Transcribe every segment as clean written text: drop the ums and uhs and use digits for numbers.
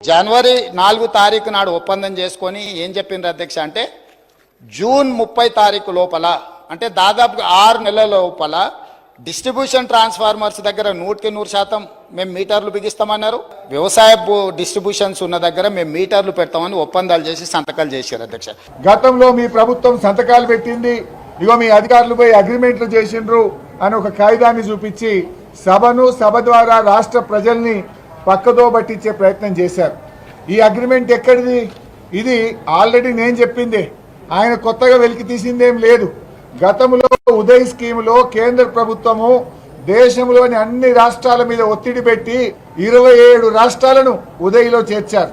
జనవరి 4 తారీఖు నాడు ఒప్పందం చేసుకొని ఏం చెప్పిండ్రు అధ్యక్ష అంటే జూన్ 30 తారీఖు లోపల అంటే దాదాపుగా 6 నెలల లోపల డిస్ట్రిబ్యూషన్ ట్రాన్స్ఫార్మర్స్ దగ్గర 100% మేము మీటర్లు బిగిస్తామన్నారు. వ్యవసాయ డిస్ట్రిబ్యూషన్స్ ఉన్న దగ్గర మేము మీటర్లు పెడతామని ఒప్పందాలు చేసి సంతకాలు చేశారు అధ్యక్ష. గతంలో మీ ప్రభుత్వం సంతకాలు పెట్టింది, ఇగో మీ అధికారులు పోయి అగ్రిమెంట్లు చేసిండ్రు అని ఒక కాగితాన్ని చూపించి సభ ద్వారా రాష్ట్ర ప్రజల్ని పక్కదో పట్టించే ప్రయత్నం చేశారు. ఈ అగ్రిమెంట్ ఎక్కడిది? ఇది ఆల్రెడీ నేను చెప్పిందే, ఆయన కొత్తగా వెలికి తీసిందేం లేదు. గతంలో ఉదయ్ స్కీములో కేంద్ర ప్రభుత్వము దేశంలోని అన్ని రాష్ట్రాల మీద ఒత్తిడి పెట్టి 27 రాష్ట్రాలను ఉదయ్లో చేర్చారు.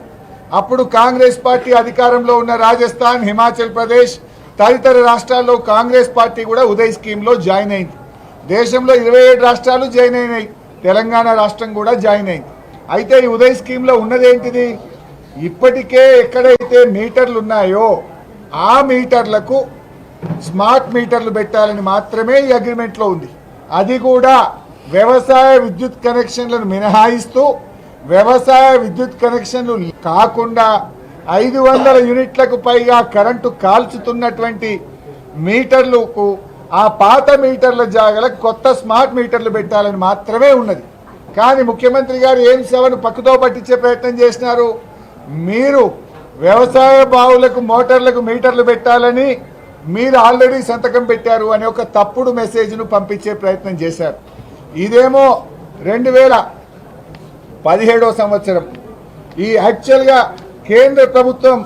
అప్పుడు కాంగ్రెస్ పార్టీ అధికారంలో ఉన్న రాజస్థాన్, హిమాచల్ ప్రదేశ్ తదితర రాష్ట్రాల్లో కాంగ్రెస్ పార్టీ కూడా ఉదయ్ స్కీమ్లో జాయిన్ అయింది. దేశంలో 27 రాష్ట్రాలు జాయిన్ అయినాయి, తెలంగాణ రాష్ట్రం కూడా జాయిన్ అయింది. అయితే ఈ ఉదయ్ స్కీమ్లో ఉన్నదేంటిది? ఇప్పటికే ఎక్కడైతే మీటర్లు ఉన్నాయో ఆ మీటర్లకు స్మార్ట్ మీటర్లు పెట్టాలని మాత్రమే ఈ అగ్రిమెంట్లో ఉంది. అది కూడా వ్యవసాయ విద్యుత్ కనెక్షన్లను మినహాయిస్తూ వ్యవసాయ విద్యుత్ కనెక్షన్లు కాకుండా 500 యూనిట్లకు పైగా కరెంటు కాల్చుతున్నటువంటి మీటర్లకు ఆ పాత మీటర్ల జాగాలకు కొత్త స్మార్ట్ మీటర్లు పెట్టాలని మాత్రమే ఉన్నది. కానీ ముఖ్యమంత్రి గారు ఏం సేవను పక్కతో పట్టించే ప్రయత్నం చేసినారు. మీరు వ్యవసాయ బావులకు మోటార్లకు మీటర్లు పెట్టాలని మీరు ఆల్రెడీ సంతకం పెట్టారు అనే ఒక తప్పుడు మెసేజ్ను పంపించే ప్రయత్నం చేశారు. ఇదేమో 2017 సంవత్సరం. ఈ యాక్చువల్గా కేంద్ర ప్రభుత్వం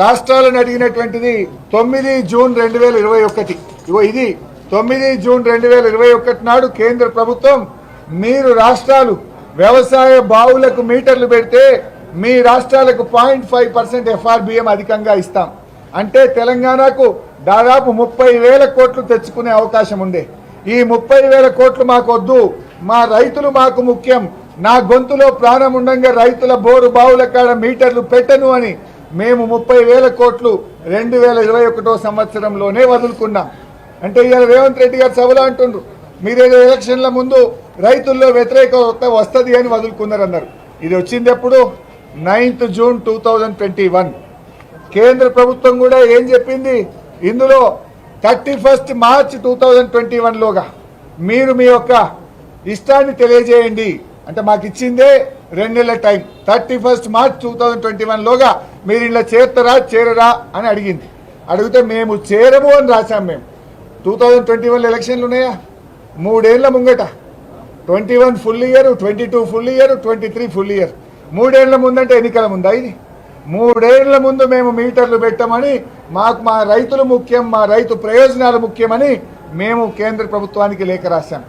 రాష్ట్రాలను అడిగినటువంటిది 9 జూన్ 2021. ఇగో ఇది 9 జూన్ 2021 నాడు కేంద్ర ప్రభుత్వం మీరు రాష్ట్రాలు వ్యవసాయ బావులకు మీటర్లు పెడితే మీ రాష్ట్రాలకు 0.5% FRBM అధికంగా ఇస్తాం అంటే తెలంగాణకు దాదాపు 30,000 కోట్లు తెచ్చుకునే అవకాశం ఉండే. ఈ 30,000 కోట్లు మాకు వద్దు, మా రైతులు మాకు ముఖ్యం, నా గొంతులో ప్రాణం ఉండంగా రైతుల బోరు బావుల కాడ మీటర్లు పెట్టను అని మేము 30,000 కోట్లు 2021 సంవత్సరంలోనే వదులుకున్నాం. అంటే ఇవాళ రేవంత్ రెడ్డి గారు సభలో అంటుండ్రు మీరేదో ఎలక్షన్ల ముందు రైతుల్లో వ్యతిరేకత వస్తుంది అని వదులుకున్నారన్నారు. ఇది వచ్చింది ఎప్పుడు? 9th June 2021. కేంద్ర ప్రభుత్వం కూడా ఏం చెప్పింది? ఇందులో 31 మార్చ్ 2021లోగా మీరు మీ యొక్క ఇష్టాన్ని తెలియజేయండి అంటే మాకు ఇచ్చిందే 2 నెలల టైం. 31 మార్చ్ 2021లోగా మీరు ఇలా చేరతారా చేరరా అని అడిగింది. అడిగితే మేము చేరము అని రాశాం. మేము 2021 ఎలక్షన్లు ఉన్నాయా? 3 ఏళ్ల ముంగట 21 full year, 22 full year, 23 full year. 3 ఏళ్ల ముందంటే ఎన్నికల ముందా ఇది? 3 ఏళ్ల ముందు మేము మీటర్లు పెట్టమని, మాకు మా రైతులు ముఖ్యం, మా రైతు ప్రయోజనాలు ముఖ్యమని మేము కేంద్ర ప్రభుత్వానికి లేఖ రాశాం.